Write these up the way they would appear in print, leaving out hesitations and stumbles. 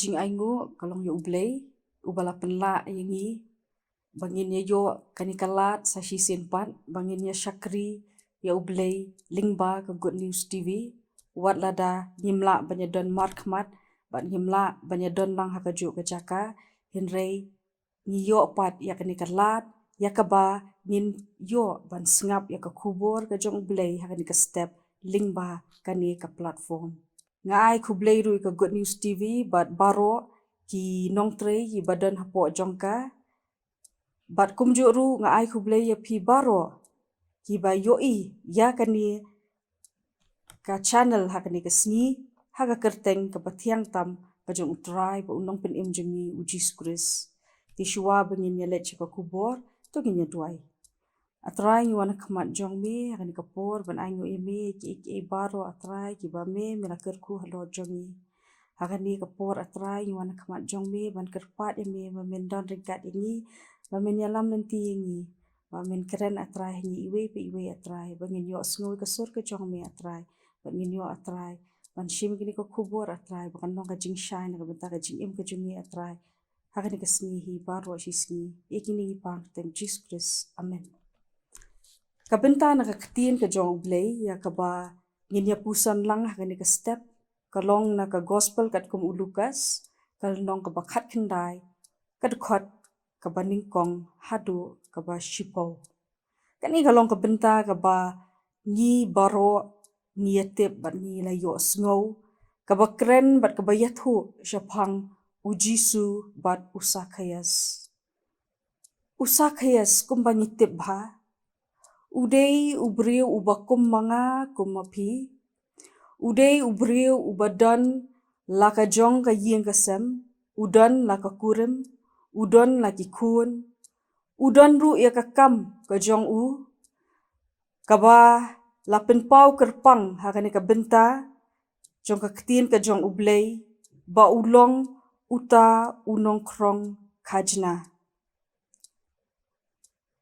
jing aingo kalong yo ublay ubala penla yangi bangin ya yo kanikalat sa simpan bangin ya syakri ya ublay lingba ke Good News TV wat lada nyimla banyadon markmat bat nyimla banyadon lang hakaju ke jaka hinrei ngiyo pat ya kanikalat ya kaba ngin yo ban sengap ya ke kubur ke jong ublay hakani ke step lingba kani ke platform ngai kublay ru ke Good News TV bat baro ki nongtre ki badan hapo jongka bat kumju ru ngai kublay ya pi baro ki ba yoi ya kani ka channel hakani ke sngi haga kerteng ke batiang tam bajong utrai ba unong pen imjengi ujis kris ki shua bengin ya lech ke kubur to ginya duai atrai ngi wana khamat jong mi hakani kapur ban aingo imi ki baro atrai ki ba me mirakerku halo jongi hakani kapur atrai ngi wana khamat jong mi ban kerpat imi ba mendon ringkat ini ba men yalam nanti ini ba men keren atrai ngi iwe atrai bangin yo sngoy kasur ke jong mi atrai bangin yo atrai ban shim kini ko kubur atrai ba kanong ka jing shine ka benta ka jing im ke jungi atrai hakani ka sngi hi baro shi sngi ikini hi pang tem Jesus amen kabenta na kaktin ka jong ublay ya kaba nginya pusan lang hakani ka step kalong na ka gospel kat kum ulukas kalong ka bakhat kendai kadkhot ka baningkong hadu ka ba shipo kani kalong ka benta ka ba ngi baro ngi yatep bat ngi la yo sngow ka ba kren bat ka ba yathu shapang ujisu bat usakhayas kumbangi tip bha udei ubriu ubakum manga kumapi udei ubriu ubadan laka jong ka ying kasem udan laka kurim udan laki kun udan ru ya kakam ka jong u kaba lapin pau kerpang hakani ka benta jong ka ktin ka jong ublay ba ulong uta unong krong kajna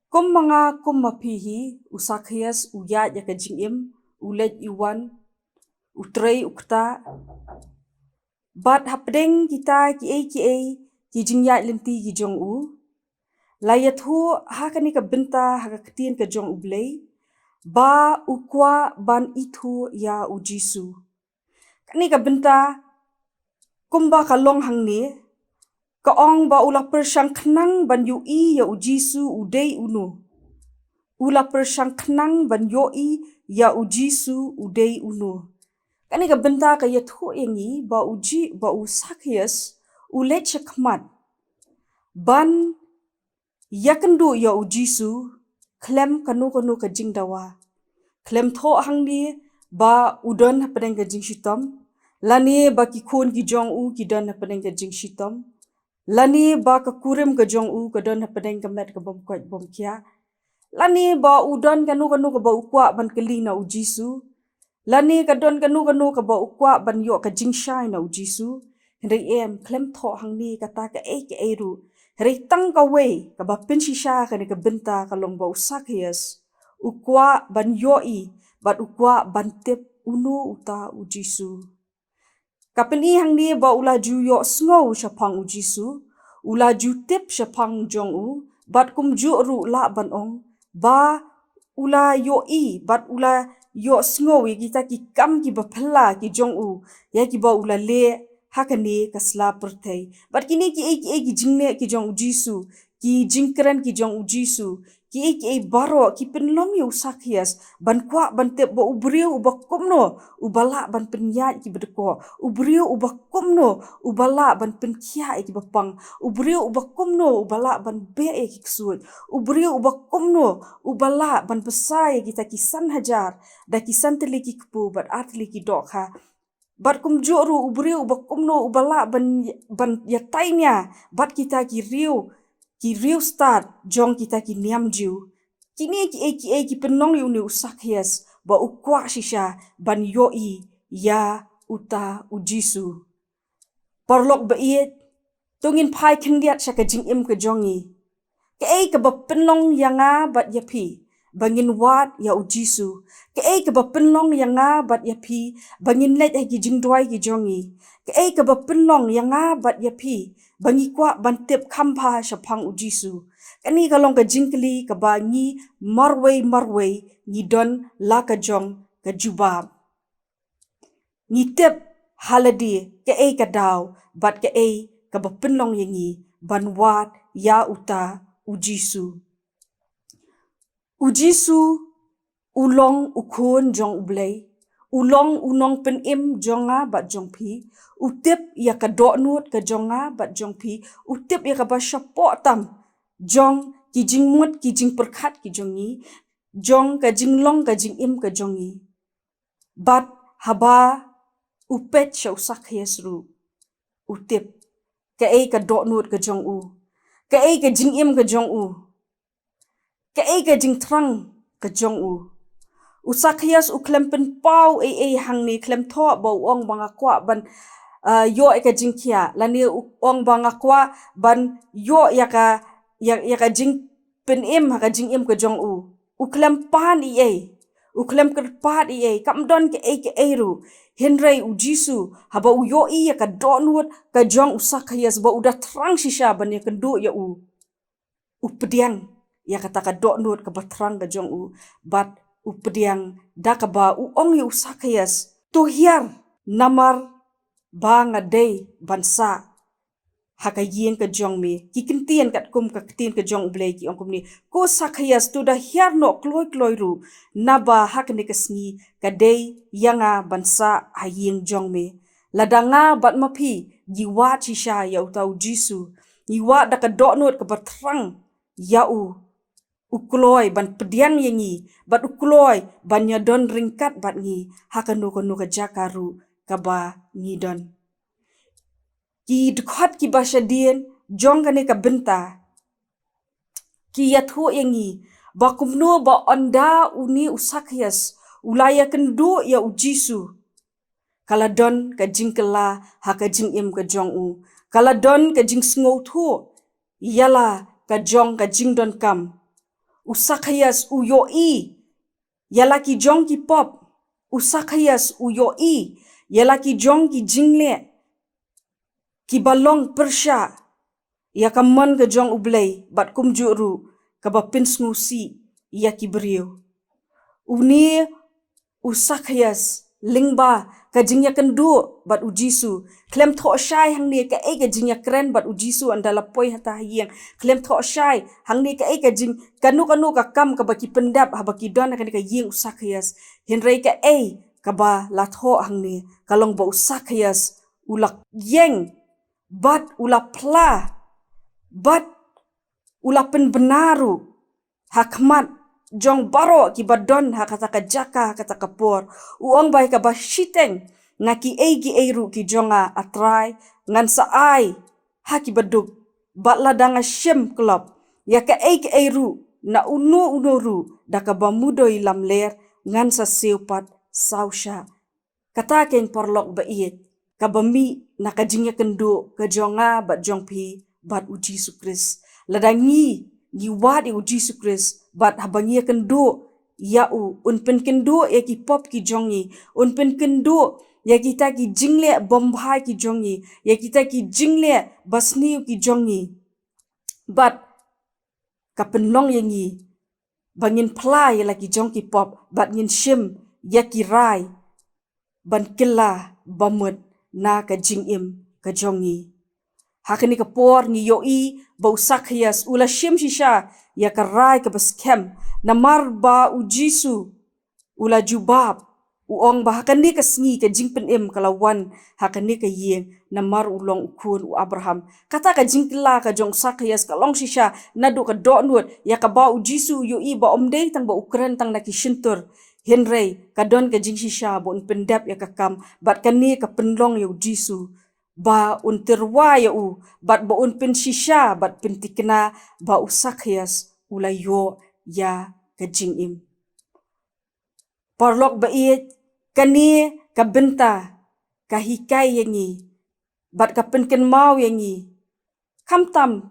kum manga kum mapihi usakhayas uya ya ka jingim ulet iwan utrei ukta bat hapdeng kita ki jingya lenti ki jong u layat hu hakani ka benta haka ktin ka jong ublay ba ukwa ban itu ya ujisu kani ka benta kumba kalong hangni kaong ba ula persang khnang ban yu i ya ujisu udei unu ula persang khnang ban yo i ya ujisu udei unu kani ka benta ka yathu yangi ba uji ba usakhayas ulet chakmat ban yakendu ya ujisu klem kanu ka jingdawa klem tho hangni ba udon hapadeng ka jing shitom lani ba ki khun ki jong u ki don hapadeng ka jing shitom lani ba ka kurim ka jong u ka don hapadeng ka met ka bom kwat bom kya lani ba udon kanu ka ba ukwa ban keli na ujisu lani ka don kanu ka ba ukwa ban yo ka jing shai na ujisu hendai em klem tho hangni kata ka ru hendai tang ka we ka ba pin shisha ka ni ka benta ka long ba usakhayas ukwa ban yo i bat ukwa ban tip unu uta ujisu kapeni hangni ba ula ju yo sngow shapang ujisu ula ju tip shapang jong u bat kum ju ru la ban ong ba ula yo i bat ula yo sngow kita ki kam ki ba phalla ki jong u ya ki ba ula le hakani kasla perthei bat kini ki jingne ki jong ujisu ki jingkran ki jong ujisu ki baro ki penlom yu sakhayas ban kwa ban tep ba ubriu uba kumno ubala ban penyat ki bedeko ubriu uba kumno ubala ban penkhya ki bapang ubriu uba kumno ubala ban be ki ksut ubriu uba kumno ubala ban pesai kita kisan hajar da kisan teli ki kpu bat atli ki dokha bat kum joru ubriu uba kumno ubala ban yatainya bat kita ki riu start jong kita ki niam jiu kini ki penong yu ni usakhayas ba ukwa shisha ban yoi ya uta ujisu parlok ba iet tungin pai khendiat shaka jing im ke jongi ke ba penong yanga bat yapi bangin wat ya u Jisu. Ke ei ke bapenlong yang bat ya pi bangin let gi jingdwai gi jongi. Ke ei ke bapenlong yang bat ya pi bangi kwa bantep khampa shapang u Jisu. Kani kalong ka jingkli ka bangi marway ngi don la ka jong ka jubab. Ngi tep haladi ke ei ka daw bat ke ei ka bapenlong yangi ban wat ya uta u Jisu. U Jisu ulong ukun jong ublay, ulong unong pen im jonga bat jong pi, utip ya ka doknut ka jonga bat jong pi, utip ya ka ba syapok tam jong ki jing mut ki jing perkat ki jongi, jong ka jing long ka jing im ka jongi. Bat haba upet sya usak yesru, utip ka ei ka doknut ka jong u, ka ei ka jing im ka jong u, ka ei ka jing trang ka jong u. Usak hias u klem pen pau ei hang ni klem tho ba ong banga kwa ban yo ka jing kia lani ong banga kwa ban yo ya ka jing pen im ha ka jing im ka jong u. U klem pan ei u klem kerpat ei kam don ke ei ru henrei u Jisu haba u yo ya ka donut ka jong usak hias ba udah terang shisha ban ya kendu ya u pediang ya kata ka donut ka batrang ka jong u bat u pediang da ka ba u ong yu sakayas tu hiar namar ba ngadei bansa haka yeng ka jong me ki kentien kat kum ka ketien ka jong ublei ki ong kum ni ko sakayas tu da hiar no kloi ru naba hak ne kasngi ka dei yanga bansa hayeng jong me ladanga bat mapi giwa chisha ya utau Jisu giwa da ka donut ka batrang ya u ukloi ban pediang yangi bat ukloi ban nyadon ringkat bat ngi hakanu kono ka jakaru kaba ngidon ki dukhat ki basyadien jong kane ka benta ki yathu yangi ba kumno ba onda uni usakyas ulaya kendu ya u Jisu kala don ka jingkela haka jing im ka jong u kala don ka jing sngo thu yala ka jong ka jingdon kam usakayas uyoi yala ki jong ki pop usakayas uyoi yala ki jong ki jingle ki balong persya ya kamon ke jong ublay bat kum juru ka bapin ngusi ya ki beriu uni usakayas lingba ka jingya kendu bat u Jisu klem tho syai hang ni ka ei ka jingya kren bat u Jisu andala poi hata hieng klem tho syai hang ni ka ei ka jing kanu ka kam ka baki pendap ha baki don ka yeng usakayas henrei ka ei ka ba la tho hang ni kalong ba usakayas ulak yeng bat ula pla bat ula pen benaru hakmat jong baro ki badon ha kata ka jaka kata ka por uong bai ka ba shiteng ngaki ei ru ki jonga atrai ngan sa ai ha ki baduk bat ladanga shem klop ya ka ei ru na uno ru da ka ba mudoi lam ler ngan sa seupat sausha kata keng porlok ba iet ka ba mi na ka jingya kendu ka jonga bat jong pi bat u Jisu Kris ladangi giwat u Jisu Kris bat habangia kendu ya u unpen kendu ya ki pop ki jongi unpen kendu ya kita ki jingle bombay ki jongi ya kita ki jingle basni ki jongi bat kapenlong yangi bangin plai lagi jong ki pop bat ngin shim ya ki rai ban killa bamut na ka jingim ka jongi hakani ka por ni yoi bau sakyas ula shim shisha ya ka rai ka baskem namar ba u Jisu ula jubab uong ba hakani ka sngi ka jingpen im kalawan hakani ka yeng namar ulong ukun u Abraham kata ka jingkla ka jong sakyas ka long shisha nadu ka donut ya ka ba u Jisu yoi ba omdei tang ba ukren tang na ki shintur henrei ka don ka jing shisha bon pendap ya ka kam bat kani ka penlong ya u Jisu ba unterwa ya u bat ba un pen shisha bat pentikna ba usakyas ulayo ya ka jingim parlok ba iet kani ka benta ka hikai yangi bat ka penken mau yangi kamtam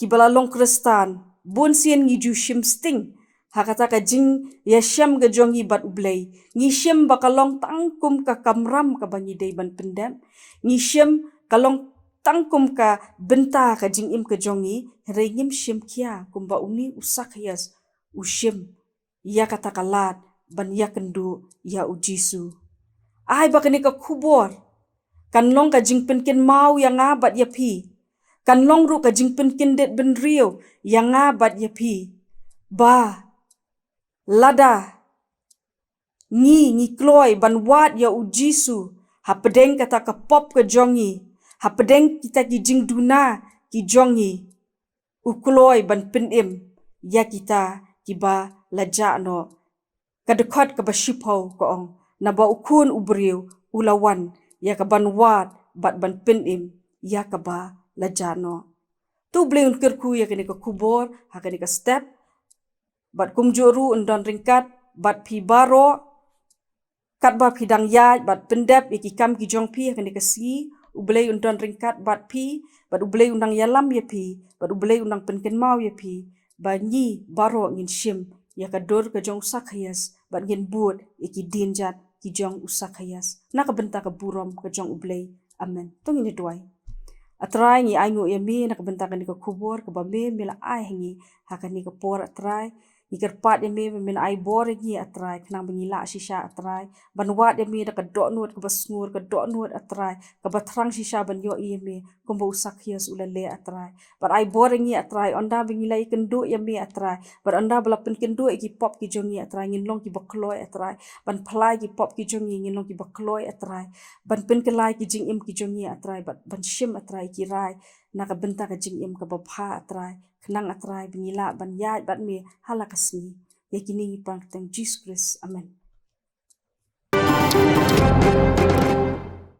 ki balalong kristan bon sien ngi ju shim sting hakata ka jing ya syam ga jongi bat ublay ngi syam bakalong tangkum ka kamram ka bangi day ban pendam ngi syam kalong tangkum ka benta ka jing im ka jongi rengim syam kia kumba uni usak hias usyam ya kata kalat ban ya kendu ya ujisu ai bakani ka kubor kan long ka jing penkin mau yang abat ya pi kan long ru ka jing penkin det ben rio yang abat ya pi ba lada ngi kloy ban wat ya ujisu hapedeng kata ka pop ka jongi hapedeng kita ki jing duna ki jongi ukloy ban penim ya kita kiba laja no kadekot ka bashipau ko ong na ba ukun ubriu ulawan ya ka ban wat bat ban penim ya ka ba laja no tu bleun kerku ya kini ka kubor hakani ka step bat kumjuru undon ringkat bat pi baro kat ba pidang ya bat pendep iki kam ki jong pi hakani ka si ublei undon ringkat bat pi bat ublei undang yalam ya pi bat ublei undang penken mau ya pi ba nyi baro ngin shim ya ka dor ka jong usak hias bat ngin buat iki dinjat ki jong usak hias na ka benta ka burom ka jong ublei amen tong ini doai atrai ngi aingu ya mi na ka benta ka ni ka kubor ka ba me mila ai hangi hakani ka por atrai ikerpat ya mi men ai bor ngi atrai kenang bengila shisha atrai banwat ya mi da ka dok nuat ka basngur ka dok nuat atrai ka batrang shisha ban yo i mi kumba usak hias ulale atrai bar ai bor ngi atrai onda bengila ikendu ya mi atrai bar onda belapen kendu ki pop ki jongi atrai ngin long ki bakloy atrai ban phlai ki pop ki jongi ngin long ki bakloy atrai ban pen kelai ki jing im ki jongi atrai ban shim atrai ki rai na ka benta ka jing im ka babha atrai kenang atrai bengila ban ya bat me halakasni yakini pang teng Jesus Christ amen.